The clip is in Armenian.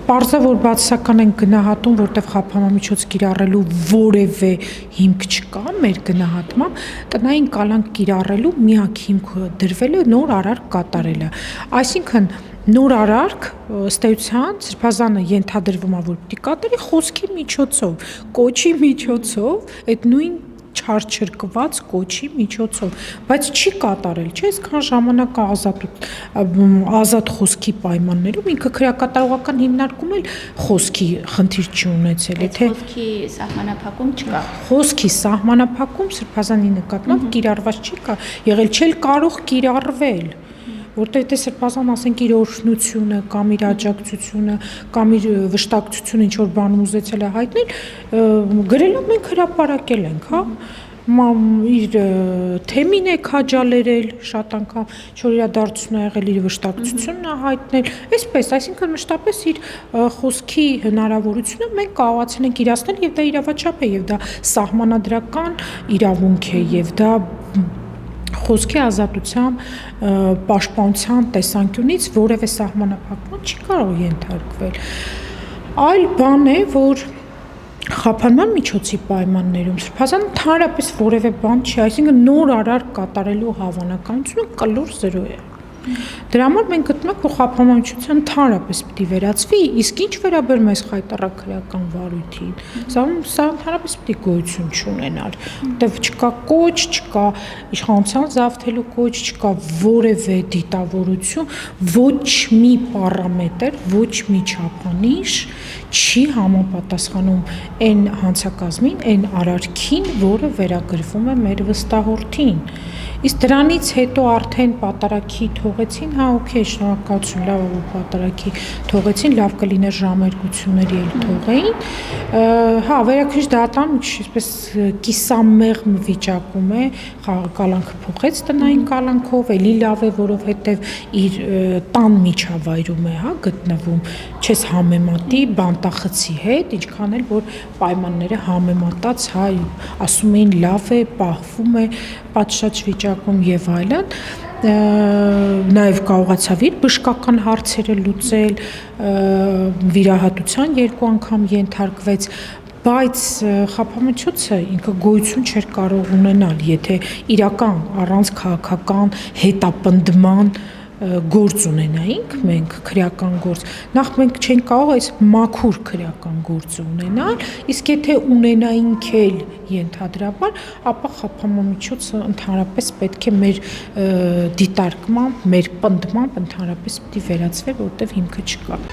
Պարզը որ բացասական են գնահատում, որտեղ խափանամիջոց կիրառելու որևէ հիմք չկա մեր գնահատմամբ, տնային կալանք կիրառելու միակ հիմքը դրվել է նոր արարք կատարելը։ Այսինքն նոր արարք ըստ էության Սրբազանը ենթադրվում է, որ պիտի կատարի խոսքի միջոցով, կոչի միջոցով, այդ նույն չարչրկված կոչի միջոցով, բայց չի կատարել, չէ՞, այսքան ժամանակ ազատ խոսքի պայմաններում ինքը քրեակատարողական հիմնարկում էլ խոսքի խնդիր չի ունեցել, եթե խոսքի սահմանափակում չկա։ Խոսքի սահմանափակում Սրբազանի նկատմամբ կիրառված չի եղել, չէ՞ կարող կիրառվել, որտեղ եթե Սրբազան ասենք իր օրհնությունը կամ իր աջակցությունը կամ իր վշտակցությունը ինչ որ բան ուզեցել է հայտնել, գրելով մենք հրապարակել ենք, հա, իր թեմին է քաջալերել շատ անգամ, չոր իրադարձություն ա եղել իր վշտակցությունն ա հայտնել, այսպես, այսինքն մշտապես իր խոսքի հնարավորությունը մենք կարողացել ենք իրացնել եւ դա իրավաչափ է եւ դա սահմանադրական իրավունք է եւ դա խոսքի ազատության պաշտպանության տեսանկյունից որևէ սահմանափակման չի կարող ենթարկվել։ Այլ բան է, որ խափանման միջոցի պայմաններում Սրբազանը ընդհանրապես որևէ բան չի, այսինքն նոր արարք կատարելու հավանականությունը կլոր 0 է։ Դրա համար մենք գտնում ենք, որ խափանման ընդհանրապես պիտի վերացվի, իսկ ինչ վերաբերում է խայտառաքրեական վարույթին, սա ընդհանրապես պիտի գոյություն չունենար, որտեղ չկա կոչ, չկա իշխանության զավթելու կոչ, չկա որևէ դիտավորություն, ոչ մի պարամետր, ոչ մի չափանիշ չի համապատասխանում այն հանցակազմին, այն արարքին, որը վերագրվում է մեր վստահորդին։ Իսկ դրանից հետո արդեն պատարագի թողեցին, հա, օքեյ, շնորհակալություն, լավ է, որ պատարագի թողեցին, լավ կլիներ ժամերգությունների էլ թողեին, հա, վերաքրիչ դատարանը այսպես կիսամեղմ վիճակում է, կալանքը փոխեց տնային կալանքով, էլի լավ է, որովհետև իր տան միջավայրում է, հա, գտնվում, չես համեմատի բանտախցի հետ, ինչքան էլ որ պայմանները համեմատած, հա, ասում էին լավ է, պահվում է, պատշաճ վիճակում եւ այլն, նաև կարողացավ իր բժշկական հարցերը լուծել, վիրահատության 2 անգամ ենթարկվեց, բայց խափամիջոցը ինքը գոյություն չէր կարող ունենալ, եթե իրական առանց քաղաքական հետապնդման գործ ունենայինք մենք քրեական գործ, նախ մենք չենք կարող այս մաքուր քրեական գործը ունենալ, իսկ եթե ունենայինք էլ ենթադրաբար, ապա խափամիջոցը ընդհանրապես պետք է մեր դիտարկմամբ, մեր պնդմամբ ընդհանրապես պիտի վերացվեր, որտեղ հիմքը չկա։